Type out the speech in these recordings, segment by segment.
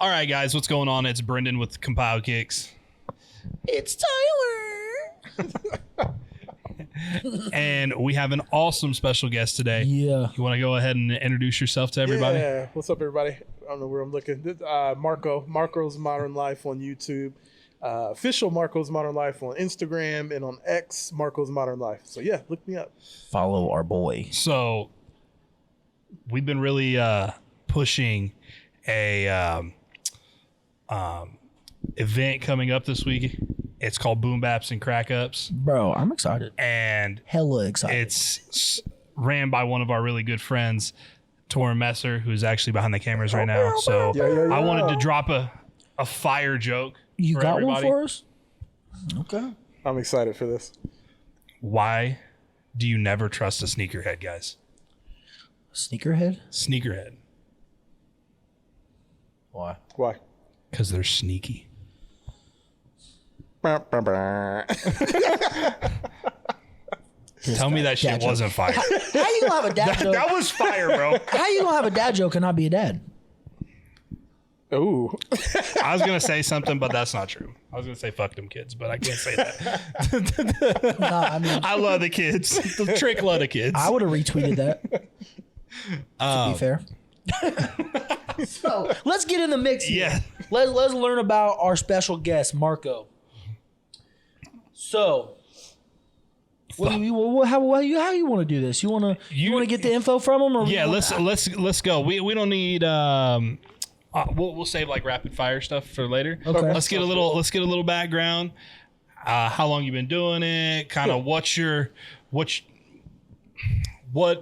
All right, guys, what's going on? It's Brendan with Compiled Kicks. It's Tyler. And we have an awesome special guest today. Yeah. You want to go ahead and introduce yourself to everybody? Yeah. What's up, everybody? I don't know where I'm looking. Marco's Modern Life on YouTube. Official Marco's Modern Life on Instagram and on X, Marco's Modern Life. So, yeah, look me up. Follow our boy. So, we've been really pushing a event coming up this week. It's called Boom Baps and Crack Ups. Bro, I'm excited. And hella excited. It's ran by one of our really good friends, Torrin Messer, who's actually behind the cameras right now. So I wanted to drop a fire joke. You for got everybody. one for us? Okay. I'm excited for this. Why do you never trust a sneakerhead, guys? Sneakerhead? Sneakerhead. Why? Why? Because they're sneaky. This Tell me that shit joke. wasn't fire. How you gonna have a dad joke? That was fire, bro. How you gonna have a dad joke and not be a dad? Ooh. I was going to say something, but that's not true. I was going to say fuck them kids, but I can't say that. Nah, I mean, I love the kids. The trick love the kids. I would have retweeted that. To be fair. So let's get in the mix here. Yeah. Let's learn about our special guest, Marco. So, how you want to do this? You want to get the info from him, or Yeah, let's go. We don't need we'll save like rapid fire stuff for later. Okay. Let's get a little background. How long you been doing it? Kind of what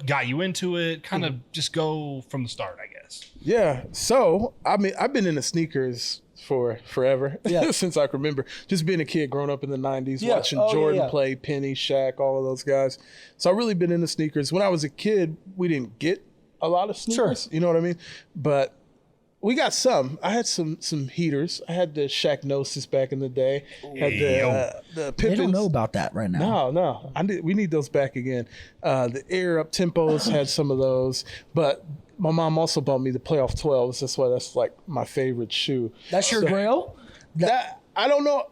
got you into it? Kind of just go from the start, I guess. Yeah. So, I mean, I've been into sneakers for forever. Yeah. Since I can remember. Just being a kid growing up in the 90s, Yeah. watching Oh, Jordan yeah. play, Penny, Shaq, all of those guys. So I've really been into sneakers. When I was a kid, we didn't get a lot of sneakers. Sure. You know what I mean? But we got some. I had some heaters. I had the Shaq Gnosis back in the day. Had the Pippins. They don't know about that right now. No. We need those back again. The Air Up Tempos had some of those. But my mom also bought me the Playoff 12s. That's why that's like my favorite shoe. That's your grail? That I don't know.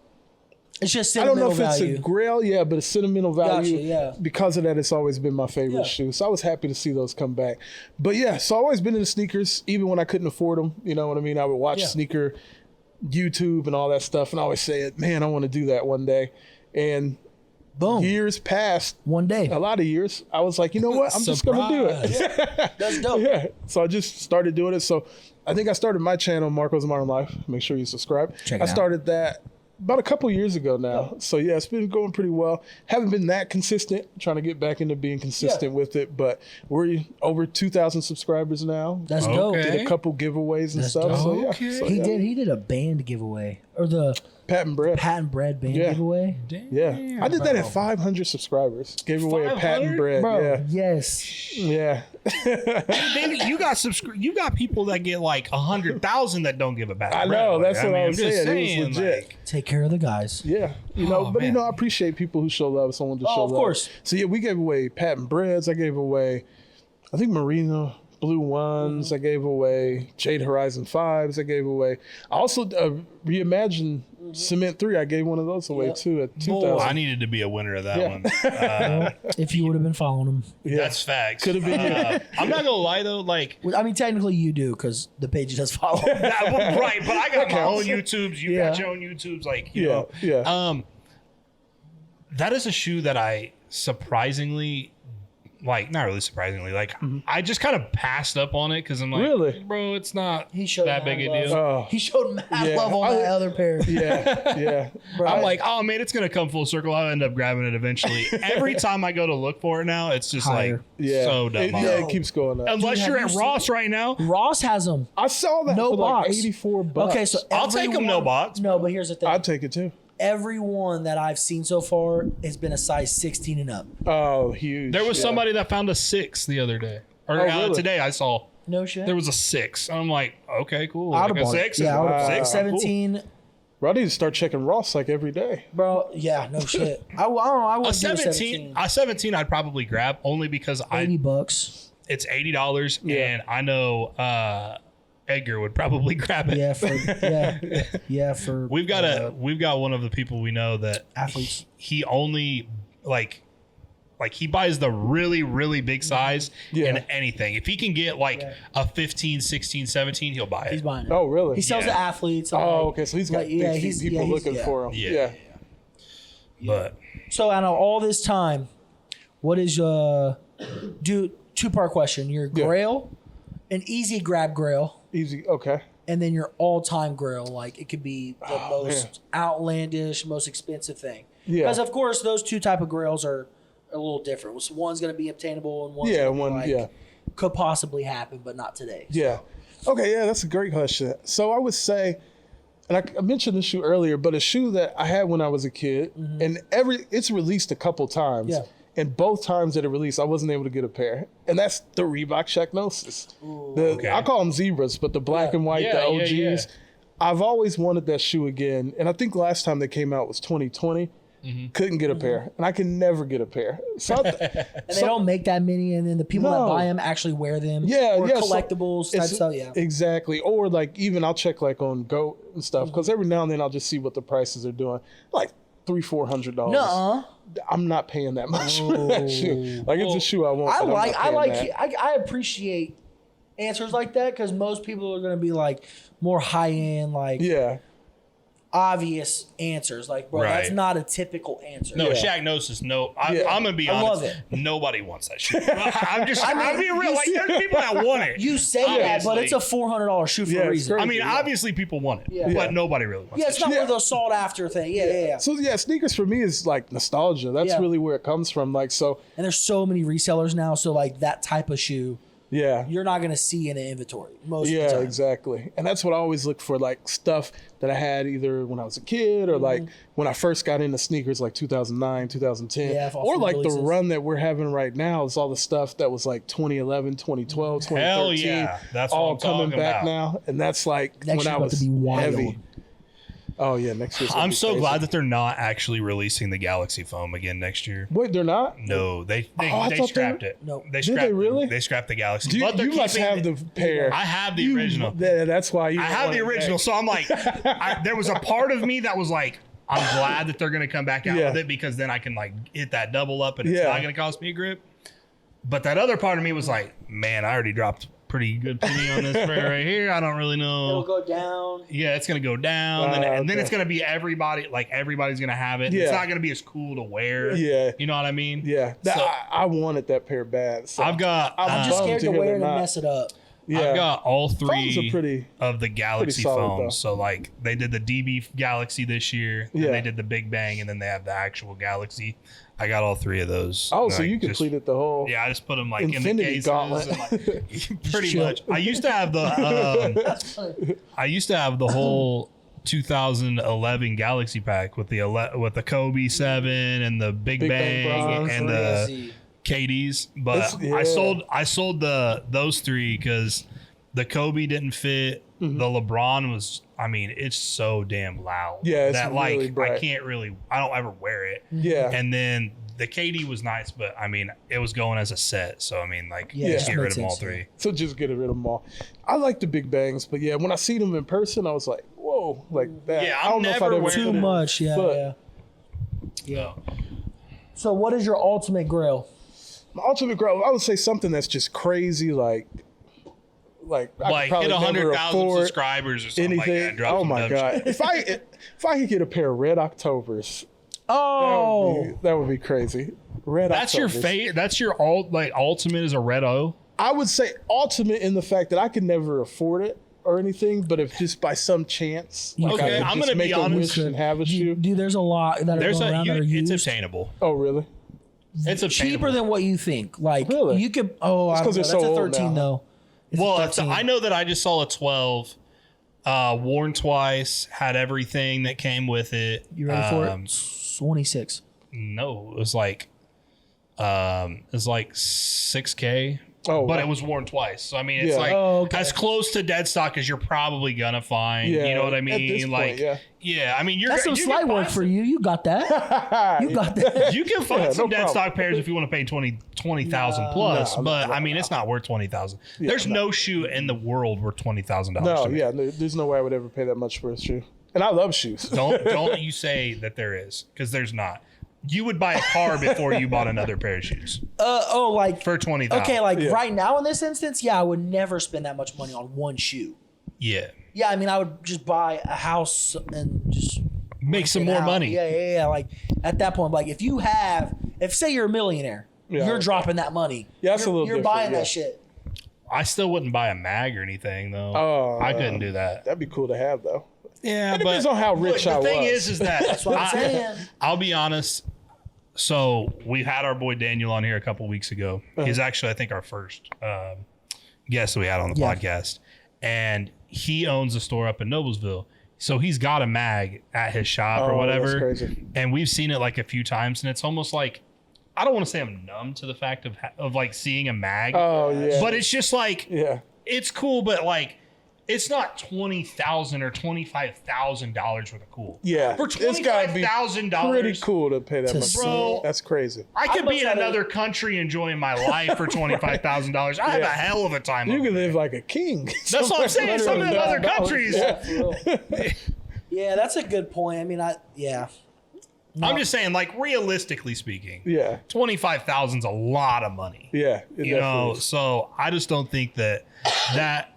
It's just I don't sentimental know if value. it's a grail, yeah, but a sentimental value. Gotcha, yeah. Because of that, it's always been my favorite Yeah. shoe. So I was happy to see those come back. But yeah, so I've always been into sneakers, even when I couldn't afford them. You know what I mean? I would watch Yeah. sneaker YouTube and all that stuff, and I always say, man, I want to do that one day. And Boom. years passed, One day. a lot of years, I was like, you know what? I'm just going to do it. That's dope. Yeah. So I just started doing it. So I think I started my channel, Marco's Modern Life. Make sure you subscribe. Check it I out. started that about a couple years ago now. So yeah, it's been going pretty well. Haven't been that consistent, trying to get back into being consistent with it, but we're over 2,000 subscribers now. That's Okay. dope. Did a couple giveaways and That's stuff. dope. So yeah. Okay. So, He yeah. did a band giveaway, or the Patent bread. patent bread band Yeah. giveaway. Yeah. I did that at 500 subscribers. Gave away a 500? patent bread. Bro, Yeah. yes. Yeah. Then you got people that get like 100,000 that don't give a back. I know. That's what I was saying. It was legit. like, Take care of the guys. Yeah, you know, Oh, but man. I appreciate people who show love. Someone to show of love. course. So yeah, we gave away patent breads. I gave away, I think Marina Blue ones. I gave away Jade Horizon 5s. I gave away. I also reimagined Cement 3. I gave one of those away too at 2,000. I needed to be a winner of that Yeah. one. If you would have been following them. Yeah. That's facts. Could have been you. I'm not gonna lie though, like Well, I mean, technically you do, because the page does follow. that, well, right, but I got my counts. own YouTubes. You Yeah. got your own YouTubes, like you Yeah, know. yeah. That is a shoe that I surprisingly, like, not really surprisingly, like I just kind of passed up on it because I'm like, Really? bro, it's not He showed that mad big a love. deal. Oh. He showed mad Yeah. love on that other pair. Yeah. I'm like, oh man, it's gonna come full circle. I'll end up grabbing it eventually. Every time I go to look for it now, it's just Higher. like Yeah. so dumb. It keeps going up. Unless Dude, you're have at you Ross right now, Ross has them. I saw that No for like box. $84. Okay, so I'll take 'em, no box. No, but here's the thing. I'd take it too. Every one that I've seen so far has been a size 16 and up. Oh, huge. there was Yeah. somebody that found a 6 the other day, or Oh, really? today I saw No shit. there was a 6. I'm like, okay, cool. I'd Like have a bought it. 6 Yeah, I would have is bought it. 6. Cool. 17. Bro, I need to start checking Ross like every day. Bro, yeah, no shit. I don't know. I A wouldn't do 17, a 17 I'd probably grab only because $80 bucks. it's $80 Yeah. and I know Edgar would probably grab it. We've got one of the people we know that athletes. He only like he buys the really, really big size in anything. If he can get a 15, 16, 17, he'll buy it. He's buying it. Oh, really? He sells to athletes. Okay. So he's got people looking for him. Yeah. But so out of all this time, what is two-part question? Your grail, an easy grab grail. Easy. Okay. And then your all-time grail. Like, it could be the most outlandish, most expensive thing. Yeah. Because, of course, those two type of grails are a little different. So one's going to be obtainable and one's could possibly happen, but not today. So. Yeah. Okay, that's a great question. So I would say, and I mentioned the shoe earlier, but a shoe that I had when I was a kid, and it's released a couple times. Yeah. And both times that it released, I wasn't able to get a pair. And that's the Reebok Shaqnosis. I call them zebras, but the black and white, the OGs. Yeah. I've always wanted that shoe again. And I think last time they came out was 2020. Couldn't get a pair, and I can never get a pair. So and they don't make that many, and then the people that buy them actually wear them. Or collectibles type stuff. Yeah, exactly. Or like even I'll check like on GOAT and stuff because every now and then I'll just see what the prices are doing, like $300-400. No, I'm not paying that much for that shoe. Like it's a shoe I want. I appreciate answers like that because most people are going to be like more high end, like obvious answers. Like, bro, that's not a typical answer. No, Shaqnosis, no. I'm gonna be honest. Love it. Nobody wants that shoe. I'm being real. Like, there's people that want it. You say that, but it's a $400 shoe for a reason. Crazy, I mean, obviously people want it, but nobody really wants it. It's not one of those sought after thing. So sneakers for me is like nostalgia. That's really where it comes from. Like, so. And there's so many resellers now. So like that type of shoe. Yeah. You're not going to see in the inventory most of the time. Yeah, exactly. And that's what I always look for, like stuff that I had either when I was a kid or like when I first got into sneakers, like 2009, 2010. Yeah, or like releases. The run that we're having right now is all the stuff that was like 2011, 2012, 2013. Hell yeah. That's all coming back now. And that's like next when I was heavy. Oh, yeah, next year. I'm so glad that they're not actually releasing the Galaxy foam again next year. Wait, they're not? No, they scrapped it. No, they scrapped. Did they really? They scrapped the Galaxy. You must have the pair. I have the original. That's why you. I have the original, so I'm like, there was a part of me that was like, I'm glad that they're going to come back out with it because then I can like hit that double up and it's not going to cost me a grip. But that other part of me was like, man, I already dropped pretty good penny on this pair right here. I don't really know. It'll go down. Yeah, it's gonna go down, and then it's gonna be everybody. Like everybody's gonna have it. Yeah. It's not gonna be as cool to wear. Yeah, you know what I mean. Yeah, so, I wanted that pair bad. So I'm just scared to wear it and mess it up. Yeah. I've got all three of the Galaxy foams. So like they did the DB Galaxy this year, and they did the Big Bang, and then they have the actual Galaxy. I got all three of those. Oh, so you completed the whole. Yeah, I just put them like Infinity in the cases. Gauntlet. And, like, pretty much. I used to have the. I used to have the whole 2011 Galaxy pack with the Kobe 7 and the Big Bang and the KDs, but I sold those three because the Kobe didn't fit. The LeBron was, I mean, it's so damn loud. Yeah, that really like bright. I don't ever wear it. Yeah, and then the KD was nice, but I mean, it was going as a set, so I mean, like, just get rid of them all three. So just get rid of them all. I like the Big Bangs, but yeah, when I see them in person, I was like, whoa, like that. Yeah, I don't know if I'd ever too much. Yeah. So, what is your ultimate grail? My ultimate grail, I would say something that's just crazy, like I could hit 100,000 subscribers or something anything. Like that. Oh my god! If I could get a pair of Red Octobers, that would be crazy. That's Octobers. Your fate. That's your ultimate is a Red O. I would say ultimate in the fact that I could never afford it or anything, but if just by some chance, I'm gonna be honest and have a shoe. Dude, there's a lot that are going around that are used. It's obtainable. Oh really? It's cheaper than what you think. Like really? You could. Oh, I don't know. That's a 13 though. I know that I just saw a 12, worn twice, had everything that came with it. You ready for it? 26. No, it was like 6K, but it was worn twice. So I mean, it's like as close to dead stock as you're probably gonna find. You know what I mean? Like, yeah. I mean, that's some slight work for you. You got that. You got that. You can find some dead stock pairs if you want to pay 20,000 plus. But I mean, it's not worth 20,000. There's no shoe in the world worth $20,000. No, there's no way I would ever pay that much for a shoe. And I love shoes. Don't you say that there is, because there's not. You would buy a car before you bought another pair of shoes. Like for $20,000. Okay, like right now in this instance, I would never spend that much money on one shoe. Yeah. Yeah, I mean, I would just buy a house and just make some more money. Yeah. Like at that point, like if say you're a millionaire, you're dropping that money. Yeah, that's a little different. You're buying that shit. I still wouldn't buy a mag or anything though. I couldn't do that. That'd be cool to have though. Yeah, it depends on how rich I was. The thing is that that's what I'm saying. I'll be honest. So we had our boy Daniel on here a couple weeks ago. He's actually, I think, our first guest that we had on the podcast, and he owns a store up in Noblesville. So he's got a mag at his shop or whatever, that's crazy. And we've seen it like a few times, and it's almost like, I don't want to say I'm numb to the fact of like seeing a mag. But it's just like, it's cool, but like, it's not $20,000 or $25,000 worth of cool. Yeah, for $25,000, pretty cool to pay that much, bro. That's crazy. I could be in another country enjoing my life for $25,000. I have a hell of a time. You can live like a king. That's what I'm saying. Some of them other countries. Yeah, that's a good point. I mean, I'm just saying, like, realistically speaking, $25,000's a lot of money. Yeah, you know. So I just don't think that,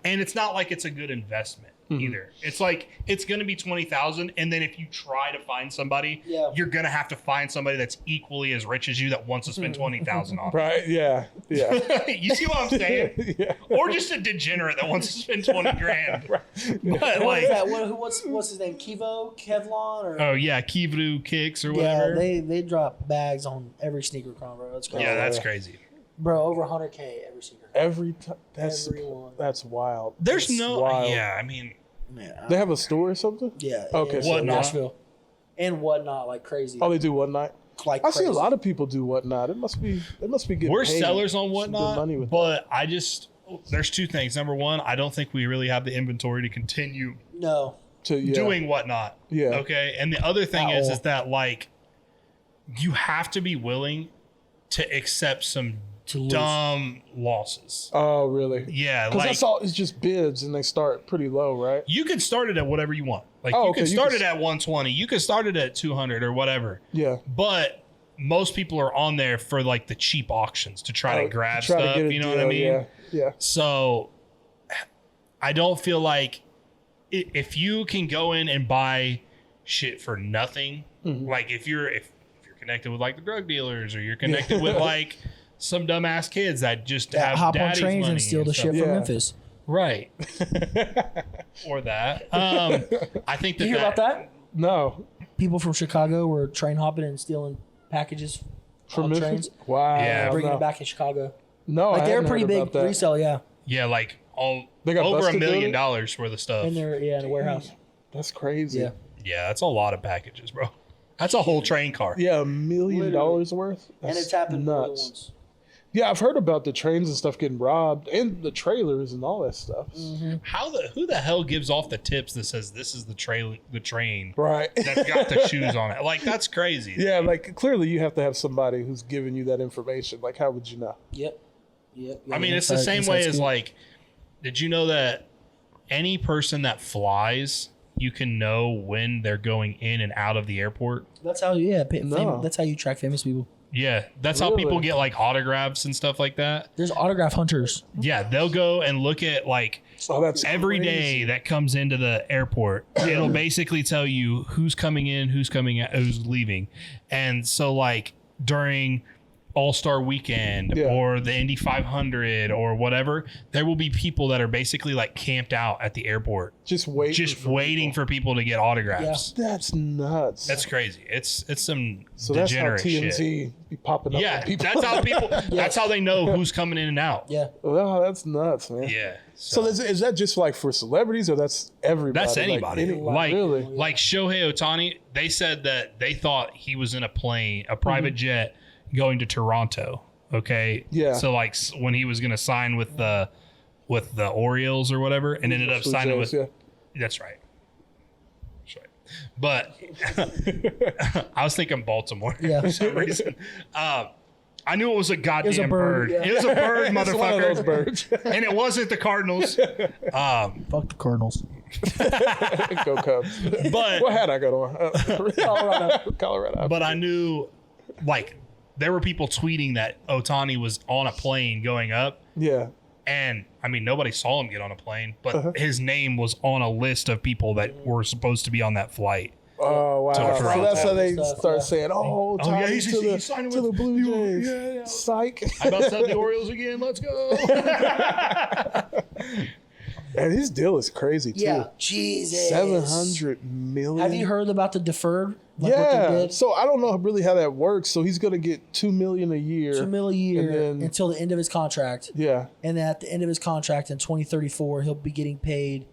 and it's not like it's a good investment either. It's like it's going to be $20,000, and then if you try to find somebody, you're going to have to find somebody that's equally as rich as you that wants to spend $20,000 on. Right? Yeah. You see what I'm saying? Or just a degenerate that wants to spend $20,000. But like, what's his name? Kevlon or? Oh yeah, Kivu Kicks or whatever. Yeah, they drop bags on every sneaker con, bro. That's crazy. Yeah, that's crazy. Bro, over 100K every sneaker. Every time. That's wild. There's wild. Yeah, I mean. Yeah, they have a store or something? Yeah. Okay. So Nashville. And Whatnot, like crazy. Oh, they do Whatnot? Like I see a lot of people do Whatnot. It must be getting We're paid sellers on Whatnot, money with but there's two things. Number one, I don't think we really have the inventory to continue doing Whatnot. Yeah. Okay. And the other thing is that like you have to be willing to accept some dumb losses. Oh, really? Yeah, because that's all. It's just bids, and they start pretty low, right? You can start it at whatever you want. Like you can start it at 120. You can start it at 200 or whatever. Yeah. But most people are on there for like the cheap auctions to try to grab stuff. You know what I mean? Yeah. So I don't feel like if you can go in and buy shit for nothing, like if you're connected with like the drug dealers, or you're connected with like some dumbass kids that just have hop on daddy's trains money and steal the shit from Memphis. Right. Or that. I think that. You hear about that? No. People from Chicago were train hopping and stealing packages from trains. Wow. Yeah. Bringing it back in Chicago. No, like they're a pretty big resale. Yeah. Yeah, like over $1 million worth of stuff in their in a warehouse. That's crazy. Yeah, that's a lot of packages, bro. That's a whole train car. Yeah, $1 million worth. And it's happened more than once. Yeah, I've heard about the trains and stuff getting robbed, and the trailers and all that stuff. Who the hell gives off the tips that says this is the train right that's got the shoes on it? Like, that's crazy. Yeah, like clearly you have to have somebody who's giving you that information. Like, how would you know? Yep. I mean, it's the same way as like, did you know that any person that flies, you can know when they're going in and out of the airport? That's how that's how you track famous people. Yeah, that's how people get like autographs and stuff like that. There's autograph hunters. Yeah, they'll go and look at like every day that comes into the airport. It'll basically tell you who's coming in, who's coming out, who's leaving. And so like during All-Star Weekend or the Indy 500 or whatever, there will be people that are basically like camped out at the airport just waiting for people to get autographs. That's nuts. That's crazy. It's some so degenerate that's how TMZ shit. Be popping up on people. That's how people that's how they know who's coming in and out. Well, that's nuts, man. Yeah. So is that just like for celebrities, or that's everybody? That's anybody. Really? Like Shohei Ohtani, they said that they thought he was in a plane, a private jet, going to Toronto. Okay. Yeah. So like when he was going to sign with the Orioles or whatever, and ended up signing with. Yeah. That's right. That's right. But I was thinking Baltimore for some reason. I knew it was a goddamn bird. Yeah. It was a bird, It's motherfucker. one of those birds. And it wasn't the Cardinals. Fuck the Cardinals. Go Cubs. But What hat I got on? Colorado. But I knew, like, there were people tweeting that Ohtani was on a plane going up. Yeah. And, I mean, nobody saw him get on a plane, but his name was on a list of people that were supposed to be on that flight. Oh, wow. So So that's how they stuff, start saying, oh, Tony he's signing to the with Blue Jays. Yeah. Psych. I about said the Orioles again. Let's go. And his deal is crazy, too. Yeah, Jesus. $700 million. Have you heard about the deferred? Like what they Yeah. did? So I don't know really how that works. So he's going to get $2 million a year. $2 million a year And then- until the end of his contract. Yeah. And then at the end of his contract in 2034, he'll be getting paid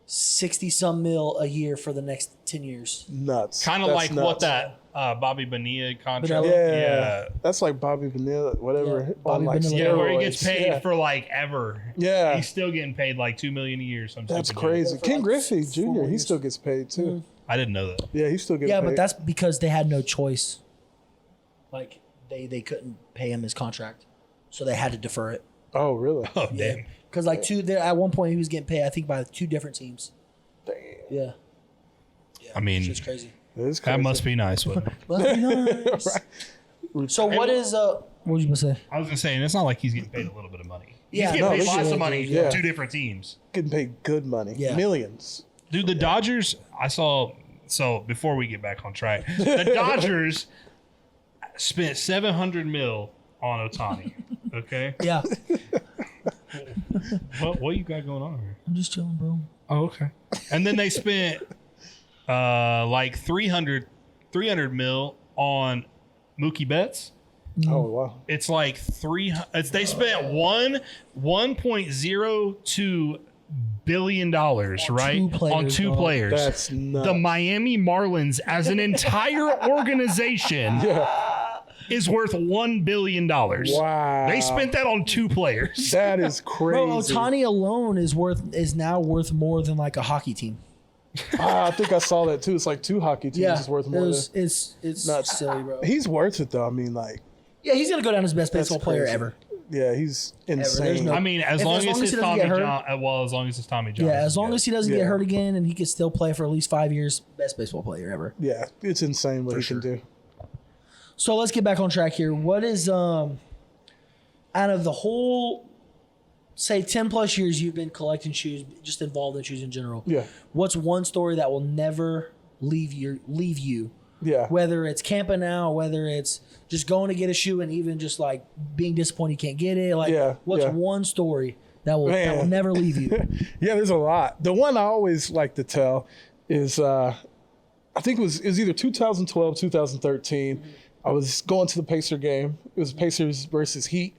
60-some mil a year for the next 10 years. Nuts. Kind of That's like nuts. what that Bobby Bonilla contract. Bonilla? Yeah. That's like Bobby Vanilla, whatever. Yeah, on Bobby like Bonilla. Yeah, where he steroids. gets paid Yeah. for like ever. Yeah. He's still getting paid like $2 million a year. That's stupid crazy. Yeah, for Ken like Griffey 4 Jr., he years. still gets paid too. deal. I didn't know that. Yeah, he still gets Yeah, paid. but that's because they had no choice. Like, they couldn't pay him his contract. So they had to defer it. Oh, really? Oh, damn. Because, like, at one point, he was getting paid, I think, by 2 different teams. Damn. Yeah. I mean, It's crazy. That is crazy. that must be nice. Wouldn't it? Must be nice. So what is what was you gonna say? I was going to say, and it's not like he's getting paid a little bit of money. Yeah, he's no, getting this paid lots is- of money yeah. for 2 different teams. Getting paid good money. Yeah. Millions. Dude, the Dodgers, I saw, so before we get back on track, the Dodgers spent $700 million on Ohtani. Okay? Yeah, What you got going on here? I'm just chilling, bro. Oh, okay. And then they spent like 300 mil on Mookie Betts. Oh, wow. It's like they spent 1.02 billion dollars, right? 2 players, on 2 dog. players. That's nuts. The Miami Marlins as an entire organization is worth $1 billion. Wow. They spent that on 2 players. That is crazy. Bro, Ohtani alone is now worth more than like a hockey team. I think I saw that too. It's like 2 hockey teams Yeah, is worth more than. it's Nuts. silly, bro. He's worth it though. I mean, like, Yeah, he's gonna go down as best baseball player crazy. ever. yeah, he's There's insane. no- I mean, as long as he it's doesn't Tommy get hurt. John, as long as it's Tommy John. Yeah, as long as he doesn't Yeah. get hurt again and he can still play for at least 5 years, best baseball player ever. Yeah, it's insane what he can do. So let's get back on track here. What is out of the whole, say 10 plus years you've been collecting shoes, just involved in shoes in general? Yeah. What's one story that will never leave you? Yeah. Whether it's camping out, whether it's just going to get a shoe and even just like being disappointed you can't get it. Like, Yeah, what's yeah. one story that will Man. never leave you? Yeah, there's a lot. The one I always like to tell is I think it was either 2012, 2013. I was going to the Pacer game. It was Pacers versus Heat.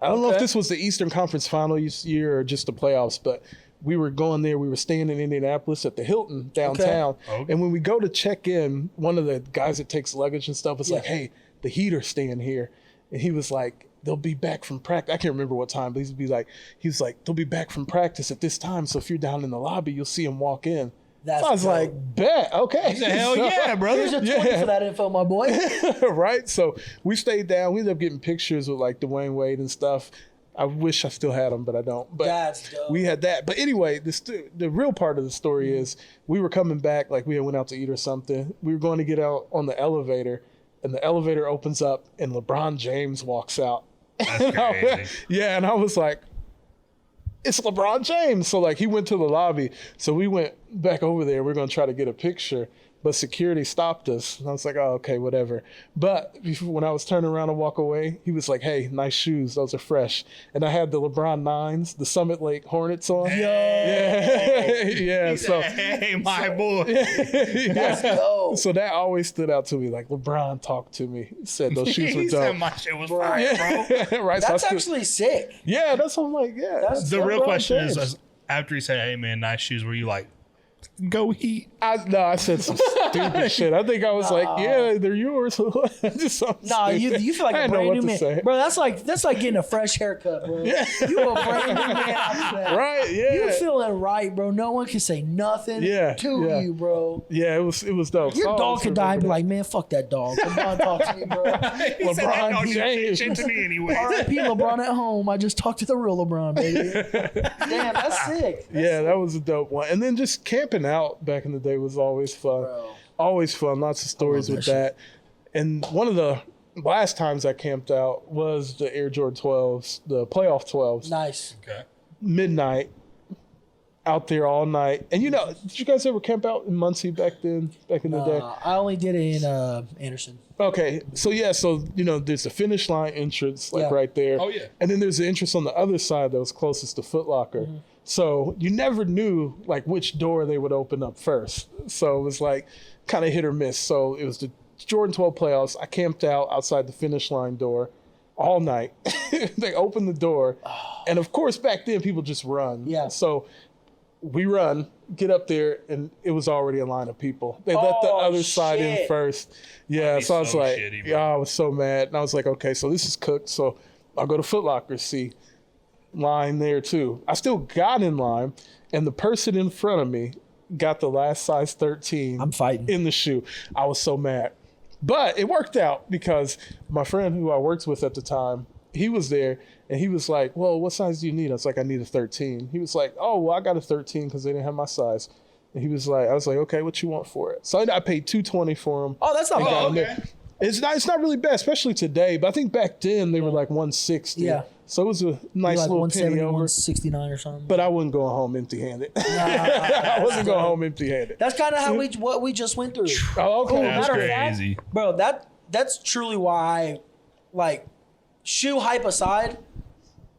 I don't know if this was the Eastern Conference Final year or just the playoffs, but we were going there. We were staying in Indianapolis at the Hilton downtown. Okay. And when we go to check in, one of the guys that takes luggage and stuff was like, hey, the Heat are staying here. And he was like, they'll be back from practice. I can't remember what time, but he was like, they'll be back from practice at this time. So if you're down in the lobby, you'll see them walk in. That's So I was dope. like, bet, okay. Hell yeah, brother. Here's a 20 for that info, my boy. Right? So we stayed down. We ended up getting pictures with like Dwayne Wade and stuff. I wish I still had them, but I don't. But That's dope. we had that. But anyway, the real part of the story is we were coming back, like we had went out to eat or something. We were going to get out on the elevator, and the elevator opens up, and LeBron James walks out. That's crazy. Yeah, and I was like, it's LeBron James. So like he went to the lobby. So we went back over there. We're going to try to get a picture. But security stopped us. And I was like, oh, okay, whatever. But when I was turning around to walk away, he was like, hey, nice shoes. Those are fresh. And I had the LeBron 9s, the Summit Lake Hornets on. Yeah. Yeah. He So, said, hey, my boy. Let's go. so that always stood out to me. Like LeBron talked to me, said those shoes were He said dope. my shit was fire, bro. Right. So I That's stood- actually sick. yeah, that's what I'm like, yeah. That's The real LeBron question James. is, after he said, hey, man, nice shoes, were you like, go Heat? I said some stupid shit. I think I was like, yeah, they're yours. Just you feel like a brand new man, bro. That's like getting a fresh haircut, bro. Yeah. You a brand new man after that. Right? Yeah. You feeling right, bro. No one can say nothing to you, bro. Yeah, it was dope. Your dog could die and be like, man, fuck that dog. LeBron talk to me, bro. LeBron James. Shit to me anyway. R.I.P. LeBron at home. I just talked to the real LeBron, baby. Damn, that's sick. That was a dope one. And then just camping out back in the day was always fun. Bro. Always fun. Lots of stories with that. And one of the last times I camped out was the Air Jordan 12s, the playoff 12s. Nice. Okay. Midnight. Out there all night. And did you guys ever camp out in Muncie back in the day? I only did it in Anderson. Okay. So there's a finish line entrance right there. Oh yeah. And then there's the entrance on the other side that was closest to Foot Locker. Mm-hmm. So you never knew like which door they would open up first. So it was like kind of hit or miss. So it was the Jordan 12 playoffs. I camped out outside the finish line door all night. They opened the door. And of course back then people just run. Yeah. So we run, get up there, and it was already a line of people. They let the other side in first. Yeah, so I was like, I was so mad. And I was like, okay, so this is cooked. So I'll go to Foot Locker, see line there too. I still got in line, and the person in front of me got the last size 13. I'm fighting in the shoe. I was so mad. But it worked out because my friend who I worked with at the time, he was there. And he was like, well, what size do you need? I was like, I need a 13. He was like, oh, well, I got a 13 because they didn't have my size. And he was like, I was like, okay, what you want for it? So I paid $220 for him. Oh, that's not bad. Okay. It's not really bad, especially today. But I think back then they were like 160. Yeah. So it was a nice like little penny over. 169 or something. But I wasn't going home empty-handed. I wasn't going home empty-handed. That's kind of how what we just went through. Oh, okay. That's crazy. Bro, that's truly why, like, shoe hype aside,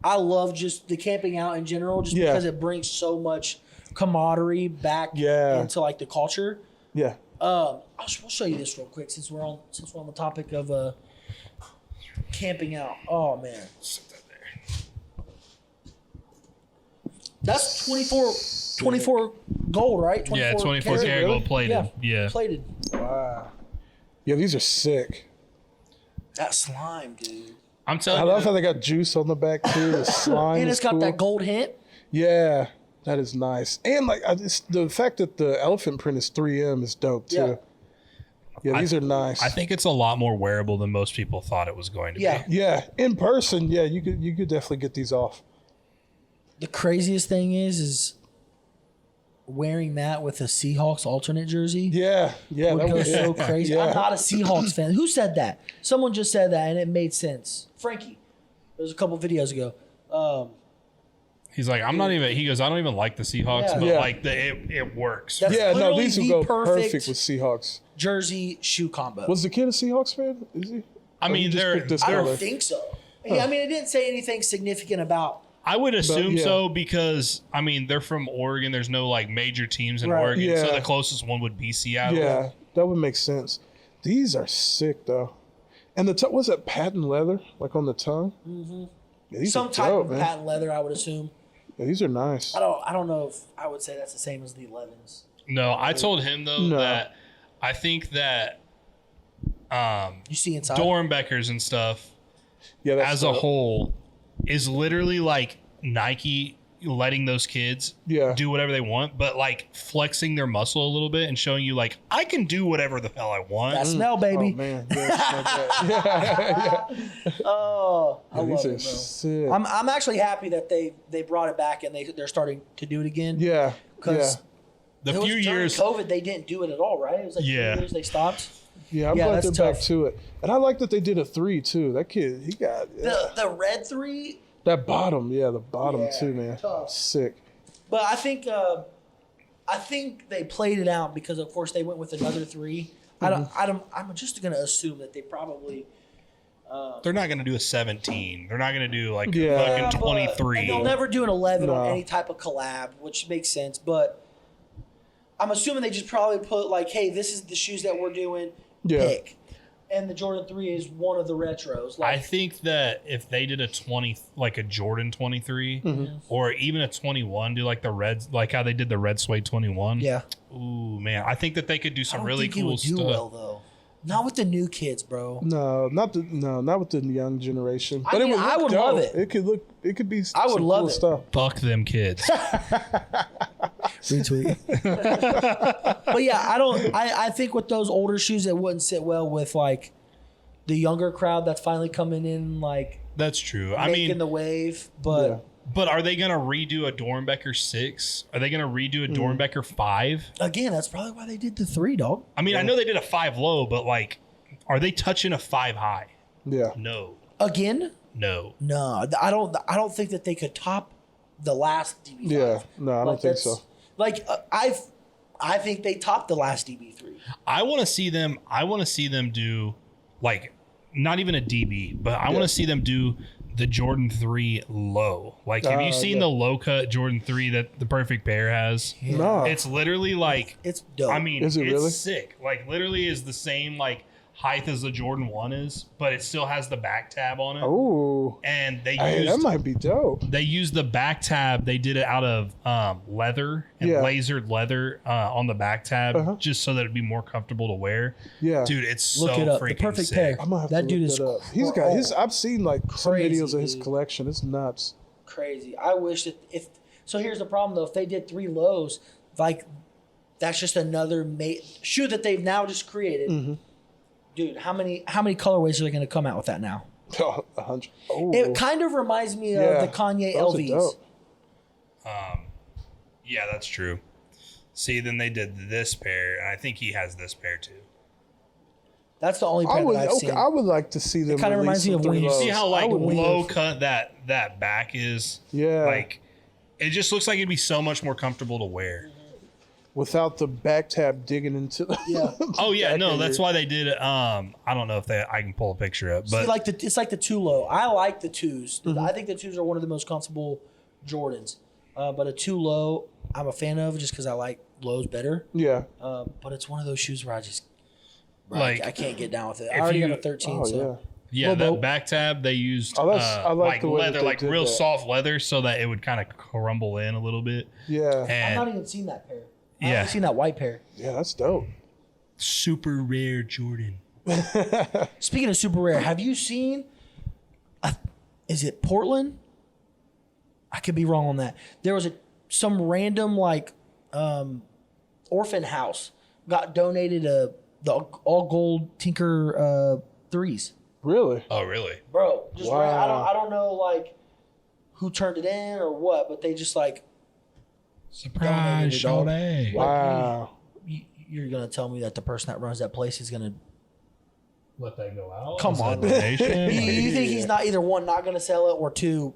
I love just the camping out in general, just because it brings so much camaraderie back into like the culture. Yeah. We'll show you this real quick since we're on the topic of camping out. Oh man, that's 24 gold, right? 24 karat gold plated. Yeah, plated. Wow. Yeah, these are sick. That slime, dude. I'm telling you. I love how they got juice on the back too. The slime. And it's got that gold hint. Yeah, that is nice. And like the fact that the elephant print is 3M is dope too. Yeah, these are nice. I think it's a lot more wearable than most people thought it was going to be. Yeah, in person, you could definitely get these off. The craziest thing is wearing that with a Seahawks alternate jersey. Yeah, would go so crazy. Yeah. I'm not a Seahawks fan. Who said that? Someone just said that, and it made sense. Frankie. It was a couple videos ago. He's like, I'm not even. He goes, I don't even like the Seahawks, but like it works. That's these would go perfect with Seahawks jersey shoe combo. Was the kid a Seahawks fan? Is he? I mean, I don't think so. I mean, it didn't say anything significant about. I would assume so because, I mean, they're from Oregon. There's no, like, major teams in Oregon, so the closest one would be Seattle. Yeah, that would make sense. These are sick, though. And was it patent leather, like on the tongue? Mm-hmm. Yeah, some type of patent leather, I would assume. Yeah, these are nice. I don't know if I would say that's the same as the 11s. No, I told him, though, that I think that you see inside Dornbeckers and stuff as a whole is literally like Nike letting those kids do whatever they want, but like flexing their muscle a little bit and showing you like, I can do whatever the hell I want. That smell, baby. Oh, man. Oh, I love these it, are bro. sick. I'm actually happy that they brought it back and they're starting to do it again. Yeah. Because the few years COVID, they didn't do it at all, right? It was like 2 years they stopped. Yeah, I'm glad they're back to it. And I like that they did a 3 too. That kid, he got the red 3. That bottom, the bottom too, man. Tough. Sick. But I think they played it out because of course they went with another 3. I'm just gonna assume that they probably they're not gonna do a 17. They're not gonna do like a fucking 23. And they'll never do an 11 on any type of collab, which makes sense. But I'm assuming they just probably put like, hey, this is the shoes that we're doing. Pick. and the Jordan 3 is one of the retros. I think that if they did a 20, like a Jordan 23, or even a 21, do like the Reds, like how they did the Red Suede 21. Yeah. Ooh, man, I think that they could do some really cool stuff. Do well though. Not with the new kids, bro. No, not with the young generation. But I would love it. It could be. I would love cool it. Stuff. Fuck them kids. Retweet. But yeah, I think with those older shoes, it wouldn't sit well with like the younger crowd that's finally coming in, like That's true. making the wave. But but are they gonna redo a Dornbecker 6? Are they gonna redo a Dornbecker 5? again, that's probably why they did the 3, dog. I mean, I know they did a 5 low, but like, are they touching a 5 high? Yeah. No. Again? No. No, I don't think that they could top the last DB5. Yeah. No, I don't think so. Like I think they topped the last DB3. I want to see them do like not even a DB, but I want to see them do the Jordan 3 low. Like, have you seen the low cut Jordan 3 that the Perfect Pair has? Yeah. No. It's literally like, it's dope. I mean, Is it it's really? sick. Like, literally is the same like height as the Jordan 1 is, but it still has the back tab on it. Oh. And they Hey, that used might be dope. they used the back tab. They did it out of leather and lasered leather on the back tab, just so that it'd be more comfortable to wear. Yeah. Dude, it's Look so it up. freaking The Perfect sick. Pair. I'm gonna have That to dude look is that up. He's got his. I've seen like some Crazy, videos of his dude. collection. It's nuts. Crazy. I wish that if so. Here's the problem though. If they did 3 lows, like that's just another shoe that they've now just created. Dude, how many colorways are they going to come out with that now? 100. Oh. It kind of reminds me of the Kanye Those are LVs. dope. Yeah, that's true. See, then they did this pair, and I think he has this pair too. That's the only pair that I've seen. I would like to see them. kinda reminds me of when you See how like would low live. cut that back is? Yeah. Like, it just looks like it'd be so much more comfortable to wear. without the back tab digging into the Yeah. Oh yeah, back no, of that's your- why they did it. I don't know if I can pull a picture up, but See, like it's like the 2 low. I like the 2s. I think the 2s are one of the most comfortable Jordans. But a 2 low, I'm a fan of just because I like lows better. Yeah. But it's one of those shoes where I just Like, I can't get down with it. I if already you- got a 13. Oh so yeah, Well, that but- back tab they used Oh, I like the way that leather, they like did real that. soft leather, so that it would kind of crumble in a little bit. Yeah. I've And not even seen that pair. I Yeah. haven't seen that white pair. Yeah, that's dope. super rare Jordan. Speaking of super rare, have you seen? Is it Portland? I could be wrong on that. There was some random like orphan house got donated the all gold Tinker 3s, Really? Oh really? bro. Just Wow. I don't know like who turned it in or what, but they just like Surprise, dog. Sade. Wow. you're gonna tell me that the person that runs that place is gonna. Let that go out. Come Is on. that donation? You think he's not either one not gonna sell it or two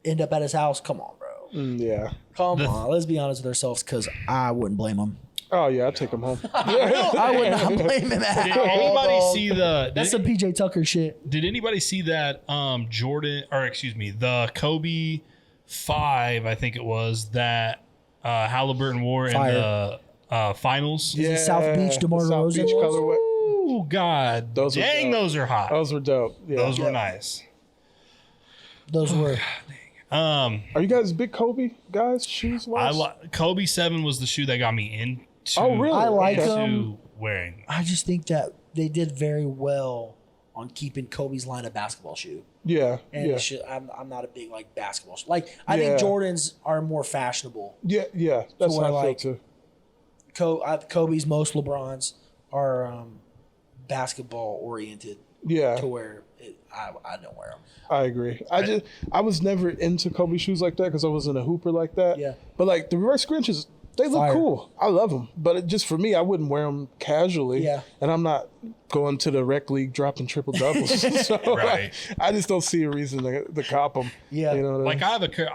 end up at his house? Come on, bro. Yeah. Come on, let's be honest with ourselves, because I wouldn't blame him. Oh yeah, I'd take him home. I would not blame him at Did all. anybody dog. see the? That's some PJ Tucker shit. Did anybody see that Jordan, or excuse me, the Kobe 5, I think it was, that Halliburton wore Fire. in the finals? Yeah. it South Beach DeMar South DeRozan Beach was? colorway. Oh God, Those were dang, dope. those are hot. Those were dope. Yeah. Those were nice. Those were. Are you guys big Kobe guys? Shoes wise? Kobe 7 was the shoe that got me into. Oh, really? I like into them. wearing. I just think that they did very well on keeping Kobe's line of basketball shoe. Yeah. And Yeah. I'm not a big like basketball shoe. Like I Yeah. think Jordans are more fashionable. Yeah. Yeah. That's where, how I feel like, too. Kobe's, most LeBrons are basketball oriented. Yeah. To where I don't wear them. I agree. I was never into Kobe shoes like that because I wasn't a hooper like that. Yeah. But like the reverse scrunches, they look Fire. cool. I love them. But just for me, I wouldn't wear them casually. Yeah. And I'm not going to the rec league dropping triple doubles. So Right. I just don't see a reason to cop them. Yeah. You know what I mean? Like I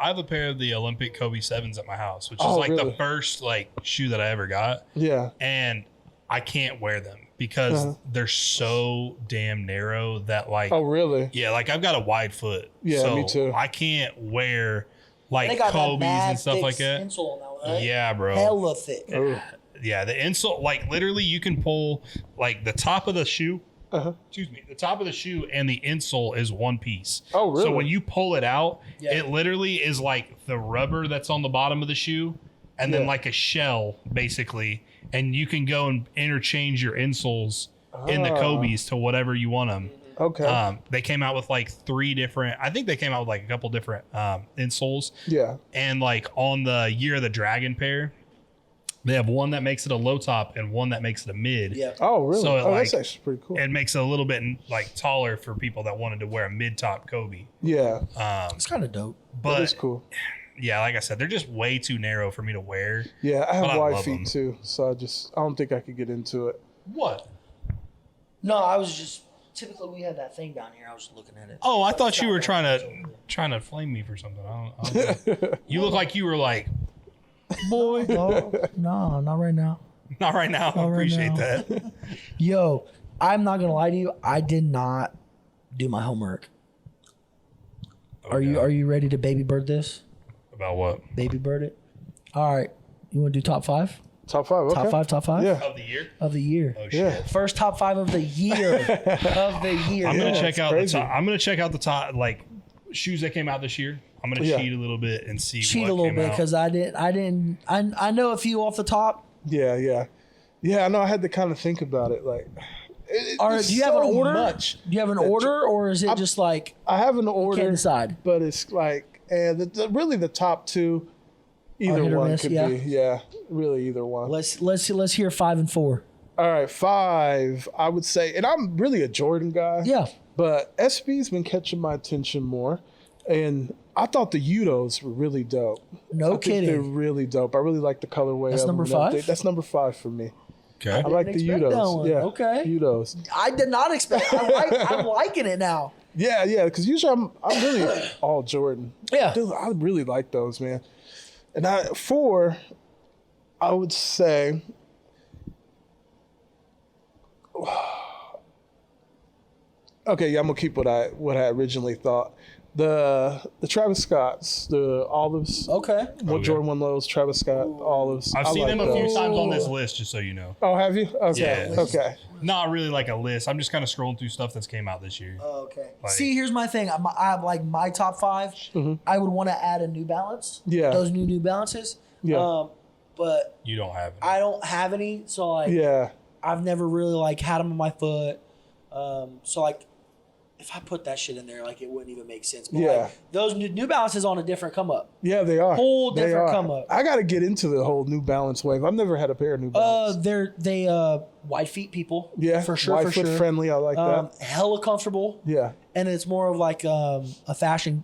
have a pair of the Olympic Kobe 7s at my house, which is Oh, like really? the first like shoe that I ever got, Yeah. and I can't wear them because they're so damn narrow that like Oh, really? yeah, like I've got a wide foot. Yeah, so me too. I can't wear like They got that Kobe's mad and stuff thick like that. insole on that one, right? Yeah, bro. Hella thick. Oh, Yeah, the insole, like literally you can pull like the top of the shoe excuse me, the top of the shoe and the insole is one piece. Oh, really? So when you pull it out, it literally is like the rubber that's on the bottom of the shoe and then like a shell, basically. And you can go and interchange your insoles in the Kobe's to whatever you want them. Okay. They came out with like 3 different, I think they came out with like a couple different insoles. Yeah. And like on the Year of the Dragon pair, they have one that makes it a low top and one that makes it a mid. Yeah. Oh, really? So that's actually pretty cool. It makes it a little bit like taller for people that wanted to wear a mid top Kobe. Yeah. It's kind of dope. But it's cool. Yeah, like I said, they're just way too narrow for me to wear. Yeah, I have wide feet them. too, so I don't think I could get into it. What? No, I was just typically we had that thing down here. I was looking at it. Oh, I thought you were trying to flame me for something. I don't know. You look like you were like, boy. No, not right now. Not right now. I appreciate that. Yo, I'm not gonna lie to you. I did not do my homework. Okay. Are you ready to baby bird this? About what? Baby bird it. All right. You want to do top 5? Top 5. Okay. Top 5. Yeah. Of the year? Of the year. Oh shit. Yeah. First top 5 of the year. Of the year. I'm gonna Yeah, check it's out crazy. the top. I'm gonna check out the top like shoes that came out this year. I'm gonna cheat a little bit and see. Cheat what a little came bit out. because I know a few off the top. Yeah. I know. I had to kind of think about it. Like, Do you have an order? Do you have an order, or is it just like I have an order, can't decide? but it's like, really the top 2. Either hit or one miss, could yeah. be. Yeah, really either one. Let's hear 5 and 4. All right, 5. I would say, and I'm really a Jordan guy. Yeah. But SB's been catching my attention more, and I thought the Udos were really dope. No I think kidding. they're really dope. I really like the colorway. That's of number them and 5? everything. That's number 5 for me. Okay. I like the expect Udos. that one. Yeah. Okay. Udos. I did not expect. I'm liking it now. Yeah. Because usually I'm really all Jordan. Yeah. Dude, I really like those, man. And 4, I would say. Okay, yeah, I'm gonna keep what I originally thought. The Travis Scotts, the olives. Okay. What Jordan 1 lows, Travis Scott olives. I've I seen like them a few those. times on this list, just so you know. Oh, have you? Okay. Yeah. Okay. Not really like a list. I'm just kind of scrolling through stuff that's came out this year. Okay. Like- See, here's my thing. I have like my top 5. I would want to add a New Balance. Yeah. Those New Balances. Yeah. But you don't have it. I don't have any, so like Yeah. I've never really like had them on my foot. So like if I put that shit in there, like it wouldn't even make sense. But Yeah. like, those New Balances on a different come up. Yeah, they are. Whole They different are. come up. I got to get into the whole New Balance wave. I've never had a pair of New Balance. They wide feet people. Yeah, for sure. wide For foot sure. friendly. I like that. Hella comfortable. Yeah. And it's more of like a fashion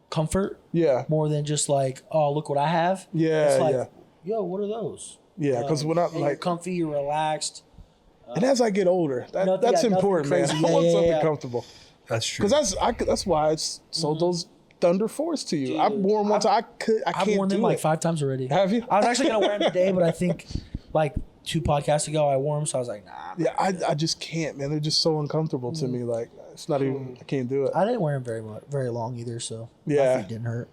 comfort Yeah. more than just like, oh, look what I have. Yeah. It's like, Yeah. yo, what are those? Yeah. Because when I And you're like, comfy, you're relaxed. and as I get older, that's nothing important, man. crazy. I Yeah, want yeah, something yeah. comfortable. That's true. Because that's why I sold those Thunder 4s to you. I've worn ones. I can't I've worn them do like it. 5 times already. Have you? I was actually gonna wear them today, but I think like 2 podcasts ago I wore them, so I was like, nah. Yeah, I just can't, man. They're just so uncomfortable to me. Like it's not even. I can't do it. I didn't wear them very long either, so Yeah. my feet didn't hurt.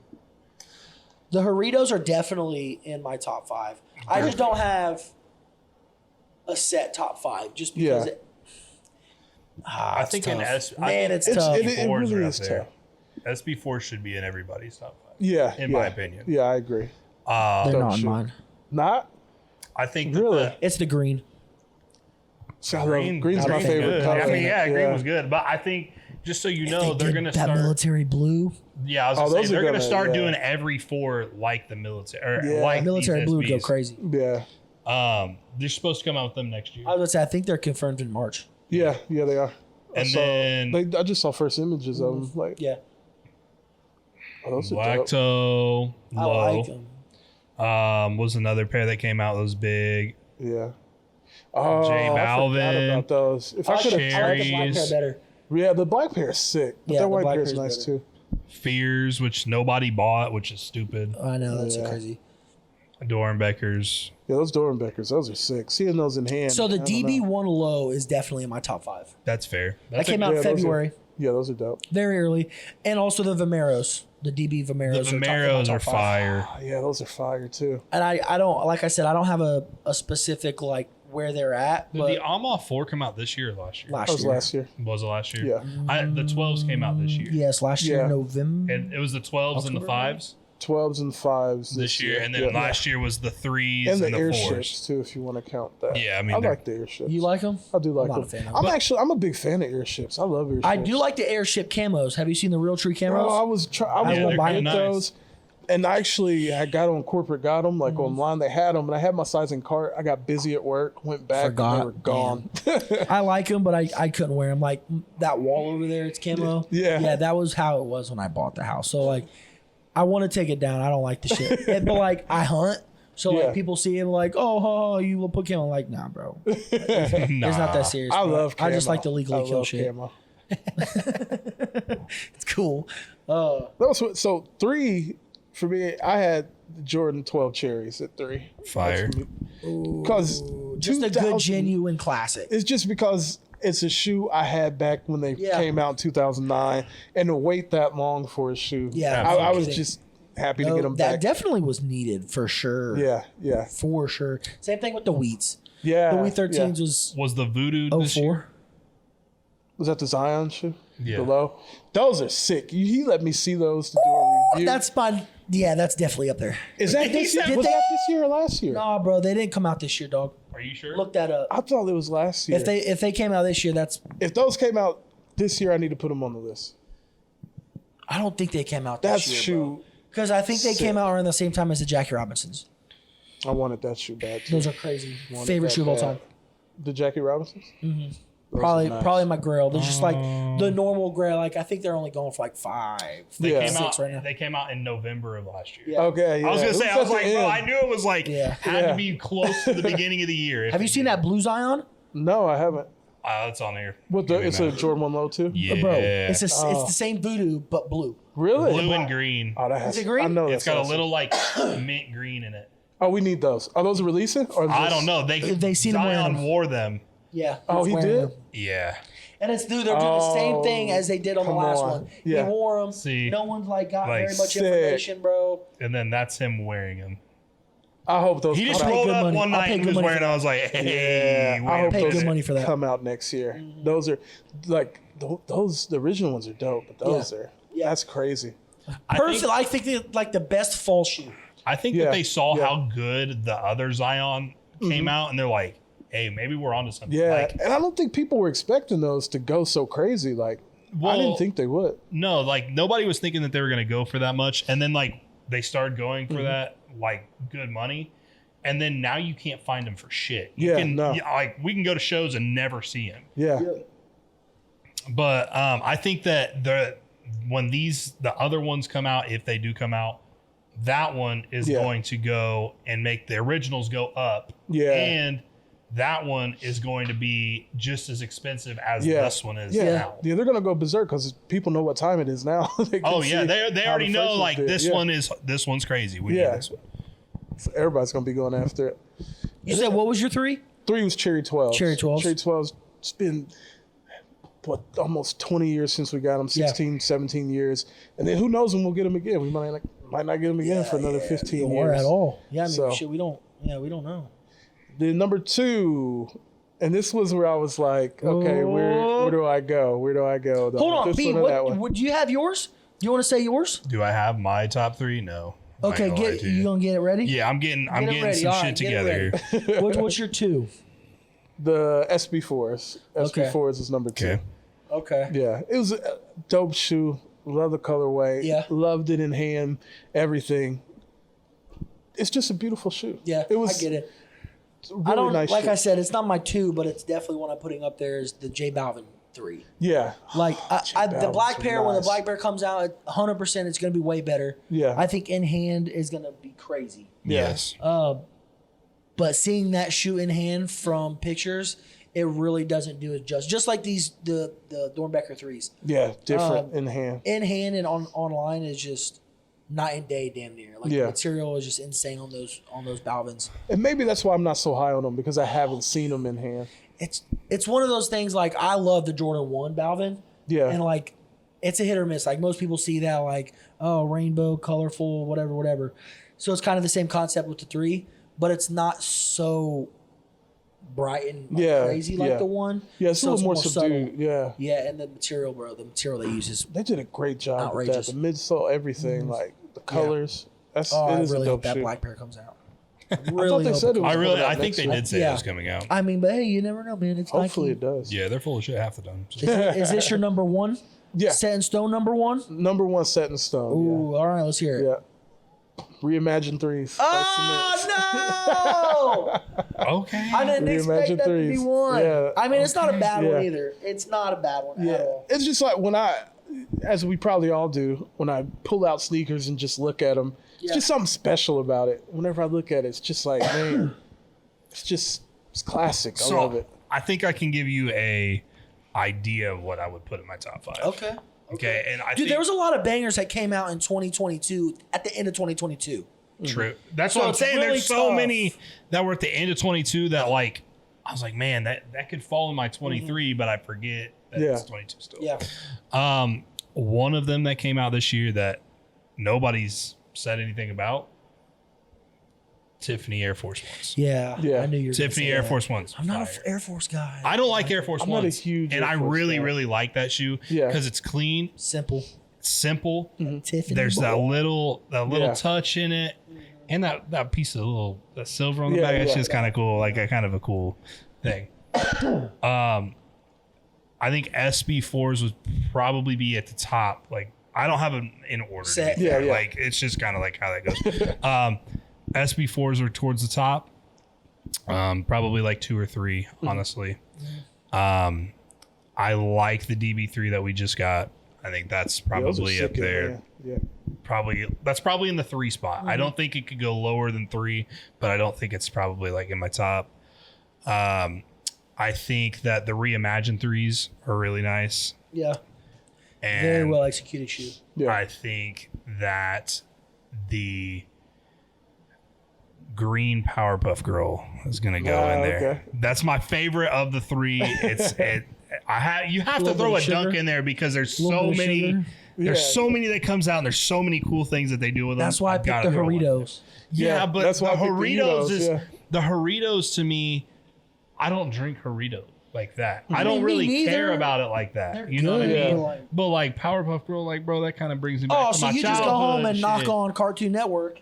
The Doritos are definitely in my top 5. I just don't have a set top 5 just because Yeah. I it's think tough. in Man, it's It's- tough. it SB4s really are up is there. tough. SB4 should be in everybody's top 5. Yeah, in my opinion. Yeah, I agree. They're Don't not in shoot. mine. Not I think that really. It's the green. So I love- green's my green's favorite good. color. I mean, yeah, green was good, but I think just so you know, They they're did gonna that start. military blue. Yeah, I was Oh, gonna those say are they're gonna gonna- start yeah. doing every 4 like the military or Yeah. like Military these blue would go SBs. crazy. Yeah, They're supposed to come out with them next year. I was gonna say I think they're confirmed in March. yeah, they are. And then- I just saw first images of them. Like, Yeah, oh, those are Black dope. toe I low. like them. Was another pair that came out that was big. Yeah. Oh, J I forgot Balvin. about those. If I could have, I like the black pair Cherries. better. yeah, the black pair is sick. But Yeah, that the white black pair is pair's nice better. too. Fears, which nobody bought, which is stupid. I know that's Yeah. crazy. Dornbeckers. Yeah, those Dorenbeckers, those are sick. Seeing those in hand. So the I don't DB know. one low is definitely in my top 5. That's fair. That That's came a, out yeah, in those are- February, Yeah, those are dope. very early, and also the Vomeros, the DB the Vomeros. Vomeros are top 5. fire. Oh, yeah, those are fire too. And I don't, like I said, I don't have a specific like where they're at. Did the AMA 4 come out this year or last year? That was last year. Was it last year? Yeah. The 12s came out this year. Yes, last year Yeah. November. And it was the 12s and the 5s 12s and 5s this year. And then last year was the 3s and and the the airships 4s. too, if you want to count that. Yeah, I mean, I they're- like the airships. You like them? I do like I'm not them. a fan of them. I'm a big fan of airships. I love airships. I do like the airship camos. Have you seen the Real Tree camos? Bro, I was Yeah, gonna they're buy kinda nice. those, and I got on corporate, got them like online. They had them, and I had my size in cart. I got busy at work, went back, Forgot. and they were gone. I like them, but I couldn't wear them. Like that wall over there, it's camo. Yeah. that was how it was when I bought the house. So like, I want to take it down. I don't like the shit. But like, I hunt, so Yeah. like people see it like, oh, you will put camo. I'm like, nah, bro, Nah. it's not that serious. I bro. love camo. I just like to legally kill shit. Camo. It's cool. That was so 3 for me. I had the Jordan 12 cherries at 3. Fire. Because Just a good genuine classic. It's just because it's a shoe I had back when they Yeah. came out in 2009, and to wait that long for a shoe. Yeah, I no was kidding. just happy to No, get them that back. definitely was needed for sure. Yeah. For sure. Same thing with the Wheats. Yeah. The Wheat 13s yeah. Was the Voodoo this 04. year? Was that the Zion shoe? Yeah. Below? Those are sick. He let me see those to do a review. That's fine. Yeah, that's definitely up there. Is that this year? Did Was they- that this year or last year? Nah, bro, they didn't come out this year, dog. Are you sure? Look that up. I thought it was last year. If they came out this year, that's If those came out this year, I need to put them on the list. I don't think they came out That this year, shoe, because I think they sick. came out around the same time as the Jackie Robinsons. I wanted that shoe bad too. Those are crazy. Wanted Favorite that shoe of all bad. time. The Jackie Robinsons? Those Probably are nice. probably my Grail. They're just like the normal Grail. Like I think they're only going for like 5. They Yeah. came Six out. right now. They came out in November of last year. Yeah. Okay, yeah. I was gonna It say, I at was the like, bro, end. I knew it was like Yeah. had Yeah. to be close to the beginning of the year. if Have you it seen did. that Blue Zion? No, I haven't. It's on here. What Give me it's a that. Jordan 1 Low too? Yeah, Bro, it's the same Voodoo but blue. Really? blue and green. Oh, that has, Is it green? I know It's that's got a awesome. little like mint green in it. Oh, we need those. Are those releasing? Or I just- don't know. They seen him wearing Zion them. wore them. Yeah. Oh, was he wearing did? them. Yeah. And it's they're doing the same thing as they did on the come last on. one. Yeah. He wore them. See, No one's like got like, very much sick. information, bro. And then that's him wearing them. I hope those He just come out. pay rolled good up money. one I'll night pay and good was money wearing. for I was like, hey, Yeah, I wait hope a Pay good those money for that. come out next year. Those are like those. The original ones are dope, but those are that's crazy. Personally, I think they're like the best fall shoe. I think Yeah, that they saw yeah. how good the other Zion came out, and they're like, "Hey, maybe we're onto something." Yeah, Like, and I don't think people were expecting those to go so crazy. Like I Well- didn't think they would. no, like nobody was thinking that they were gonna go for that much, and then like they started going for that like good money, and then now you can't find them for shit. You Yeah, can, no. like we can go to shows and never see them. Yeah, But I think that when the other ones come out, if they do come out, that one is Yeah. going to go and make the originals go up. Yeah. And that one is going to be just as expensive as yeah, this one is yeah. now. Yeah, they're gonna go berserk because people know what time it is now. They can Oh yeah, see they how already the know first like did. this Yeah. this one's crazy. We Yeah. need this one. So everybody's gonna be going after it. You said what was your 3? 3 was Cherry 12. Cherry 12s. Cherry 12s. It's been almost 20 years since we got them. 16, 17 years, and then who knows when we'll get them again? We might not get them again for another 15 Or years at all. Yeah, I mean, So- shit, we don't know. The number 2, and this was where I was like, okay, where do I go? Where do I go? Hold on, This B, one or that one? would you have yours? Do you want to say yours? Do I have my top 3? No. I'm not Okay, gonna lie get to you gonna get it ready? Yeah, I'm getting Get it ready. some All shit right, get it together ready. here. What's your 2? The SB4s. Okay. SB4s is number 2. Okay. Okay. Yeah, it was a dope shoe. Love the colorway. Yeah. Loved it in hand. Everything. It's just a beautiful shoe. Yeah, It was I get it. really I don't nice like shoe. I said, it's not my 2, but it's definitely one I'm putting up there is the J Balvin 3. Yeah. Like the Balvin's black pair, when the nice. black pair comes out, 100% it's going to be way better. Yeah. I think in hand is going to be crazy. Yes. But seeing that shoe in hand from pictures, it really doesn't do it justice. Just like the Dornbecker 3s. Yeah, different in hand. In hand and online is just night and day damn near. Like Yeah. the material is just insane on those Balvins. And maybe that's why I'm not so high on them because I haven't seen them in hand. It's one of those things like I love the Jordan 1 Balvin. Yeah. And like it's a hit or miss. Like most people see that like, oh, rainbow, colorful, whatever. So it's kind of the same concept with the 3, but it's not so bright and crazy like the one. Yeah, it's a little more subdued. Subtle. Yeah, and the material, bro. The material they use is they did a great job outrageous. with that. The midsole, everything, like the colors. That's I it is really a dope hope that shoe. black pair comes out. I think they did say it was coming out. I mean, but hey, you never know, man. It's Hopefully Nike. it does. Yeah, they're full of shit half the time. Is this your number one? Yeah. Set in stone number one? Number one set in stone. Ooh, all right, let's hear it. Yeah. Reimagine threes. Oh, no! Okay. I didn't expect that to be one. Yeah. I mean, it's not a bad one either. It's not a bad one at all. It's just like when as we probably all do, when I pull out sneakers and just look at them, it's just something special about it. Whenever I look at it, it's just like, man, it's classic. I love it. I think I can give you a idea of what I would put in my top 5. Okay. And I think there was a lot of bangers that came out in 2022, at the end of 2022. True. That's what I'm saying. Really There's so tough. many that were at the end of 22 that like I was like, man, that could fall in my 23, but I forget that it's 22 still. Yeah. One of them that came out this year that nobody's said anything about. Tiffany Air Force Ones. Yeah. I knew you were Tiffany Air Force Ones. I'm not an Air Force guy. I don't like Air Force Ones. I'm not a huge and Air I Force really, guy. really like that shoe because it's clean, Simple. simple. Tiffany. There's that little Yeah. touch in it, and that piece of that silver on the back. It's just kind of cool, like a kind of a cool thing. I think SB4s would probably be at the top. Like I don't have them in order. Set. Yeah. Like it's just kind of like how that goes. SB4s are towards the top. Probably like 2 or 3, honestly. I like the DB3 that we just got. I think that's probably up there. Yeah. That's probably in the 3 spot. I don't think it could go lower than 3, but I don't think it's probably like in my top. I think that the Reimagine 3s are really nice. Yeah. And Very well executed shoe. Yeah. I think that the green Powerpuff Girl is gonna go in there. Okay. That's my favorite of the 3. You have to throw a dunk in there because there's so many. There's so many that comes out and there's so many cool things that they do with them. That's why I picked the Doritos. Yeah, but that's why the I picked the Doritos is Doritos, the Doritos to me. I don't drink Doritos like that. I mean, don't me really neither. care about it like that. They're You know what I good. mean? Yeah. But like Powerpuff Girl, like bro, that kind of brings me back Oh, to so my you just childhood go home and knock shit. on Cartoon Network.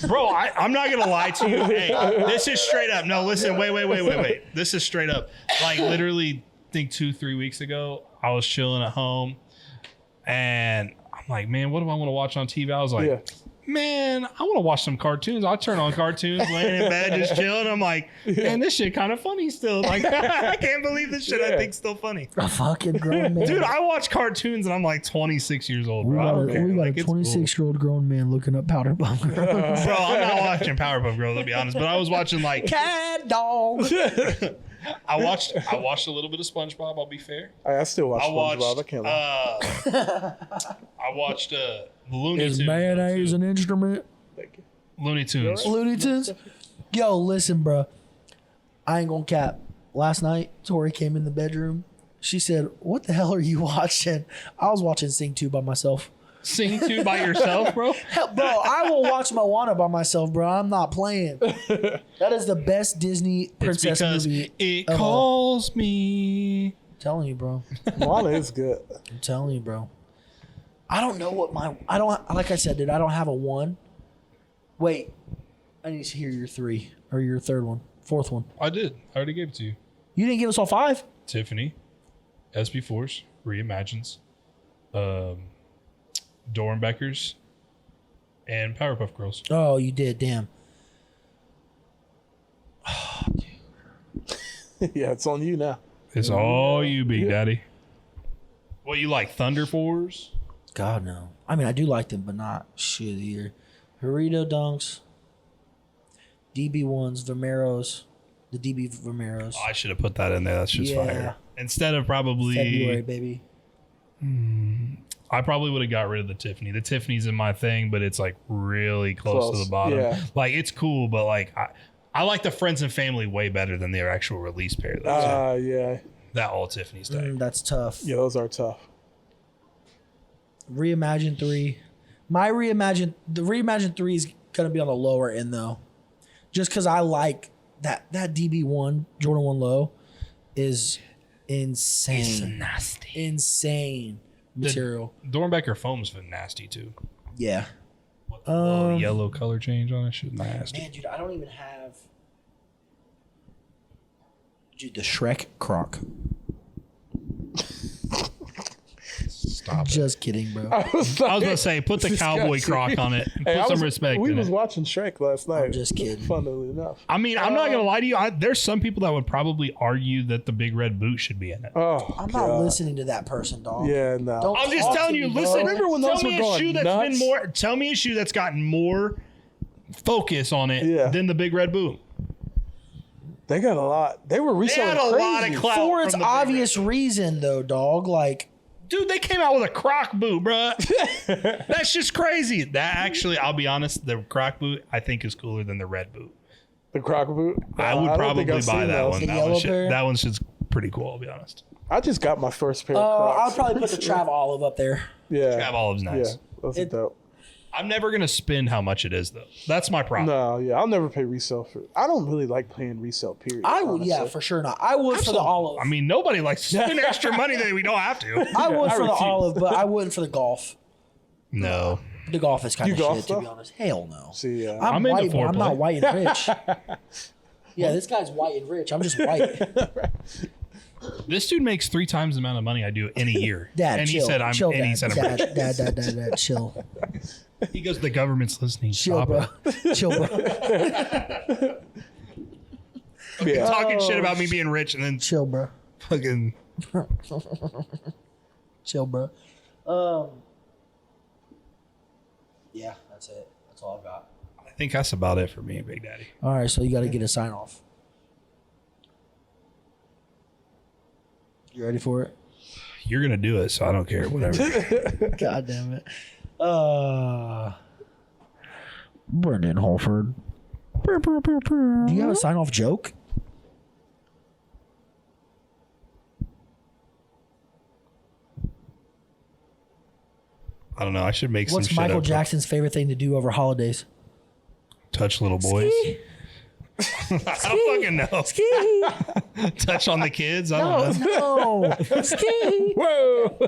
Bro, I'm not gonna lie to you. Hey, this is straight up. No, listen, wait. This is straight up. Like literally, I think 2-3 weeks ago, I was chilling at home, and I'm like, man, what do I want to watch on TV? I was like, man, I want to watch some cartoons. I'll turn on cartoons, laying in bed, just chilling. I'm like, man, this shit kind of funny still. Like, I can't believe this shit I think's still funny. A fucking grown man. Dude, I watch cartoons and I'm like 26 years old, bro. I don't care. We got Like, a it's cool. 26-year-old grown man looking up Powder Puff Girls. Bro, I'm not watching Powerpuff Girls, to be honest, but I was watching like Cat dog. I watched a little bit of SpongeBob. I'll be fair. I still watch SpongeBob. I can't lie. I watched the Looney Is Tunes. mayonnaise an instrument? Looney Tunes. Looney Tunes? Yo, listen, bro. I ain't gonna cap. Last night, Tori came in the bedroom. She said, "What the hell are you watching?" I was watching Sing 2 by myself. Sing 2 by yourself, bro? Hell, bro, I will watch Moana by myself, bro. I'm not playing. That is the best Disney It's princess because movie. it of all. calls me. I'm telling you, bro. Moana is good. I'm telling you, bro. I don't know what I don't, like I said, dude, I don't have a 1. Wait, I need to hear your 3 or your third one, fourth one. I did. I already gave it to you. You didn't give us all 5? Tiffany, SB4s, Reimagines, Dornbeckers, and Powerpuff Girls. Oh, you did. Damn. Yeah, it's on you now. It's all you, Big Daddy. What, you like Thunder 4s? God, no. I mean, I do like them, but not shit of the year. Burrito Dunks, DB1s, Vomeros, the DB Vomeros. I should have put that in there. That's just fire. Instead of probably February, baby. I probably would have got rid of the Tiffany. The Tiffany's in my thing, but it's like really close to the bottom. Yeah. Like it's cool, but like I like the Friends and Family way better than their actual release pair. Yeah. That all Tiffany stuff. That's tough. Yeah, those are tough. Reimagine 3. The Reimagine 3 is going to be on the lower end, though. Just because I like that DB1 Jordan 1 low is insane. It's nasty. Insane material. Dornbecker foam's been nasty too. Yeah. What the little yellow color change on it? Shit, nasty. Man, dude, I don't even have. Dude, the Shrek Croc. Stop Just kidding, bro. I was gonna say, put the cowboy croc on it. And put some respect. We in was it. watching Shrek last night. I'm just kidding. Funnily enough. I mean, I'm not gonna lie to you. There's some people that would probably argue that the big red boot should be in it. Oh, I'm not listening to that person, dog. Yeah, no. Don't I'm just talk telling to you. me, bro. Listen, Remember when those tell were me a going shoe that's nuts? been more. Tell me a shoe that's gotten more focus on it than the big red boot. They got a lot. They were reselling They had a crazy. lot of clout For from its the big obvious red boot. reason, though, dog. Like, Dude, they came out with a croc boot, bruh. That's just crazy. That actually, I'll be honest, the croc boot I think is cooler than the red boot. The croc boot. I would don't probably think I've buy seen that those. one. The That yellow one's, pair? that one's just pretty cool, I'll be honest. I just got my first pair of Crocs. I'll probably put the Trav Olive up there. Yeah. Trav Olive's nice. Yeah, that's dope. I'm never going to spend how much it is, though. That's my problem. No, yeah, I'll never pay resale for. I don't really like paying resale. Period. I would, honestly. yeah, for sure not. I would for the Olive. I mean, nobody likes to spend extra money that we don't have to. I would I for the refuse. Olive, but I wouldn't for the Golf. No. The Golf is kind You of golf shit, to stuff? be honest. Hell no. See, I'm I'm into white, but I'm foreplay. not white and rich. Yeah, this guy's white and rich. I'm just white. This dude makes 3 times the amount of money I do in a year. Dad, and chill. he said I'm chill, and he Dad. said I'm Dad, rich. Dad, chill. He goes, the government's listening. Chill, Stop bro. it. Chill, bro. yeah. Talking shit about me being rich and then Chill, bro. fucking Chill, bro. Yeah, that's it. That's all I've got. I think that's about it for me, Big Daddy. All right, so you got to get a sign off. You ready for it? You're going to do it, so I don't care. Whatever. God damn it. Brendan Holford. Do you have a sign off joke? I don't know. I should make What's some shit Michael up. Jackson's favorite thing to do over holidays? Touch little boys. I don't fucking know. Ski. Touch on the kids. I don't know. No. Ski. Whoa.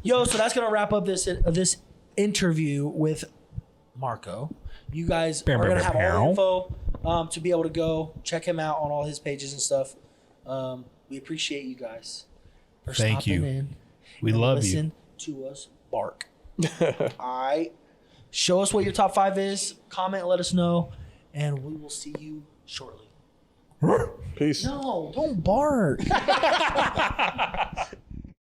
Yo, so that's gonna wrap up this interview with Marco. You guys are gonna have all the info to be able to go check him out on all his pages and stuff. We appreciate you guys for Thank stopping you. in. We and love listen to us bark. All right. Show us what your top 5 is. Comment, let us know, and we will see you shortly. Peace. No, don't bark.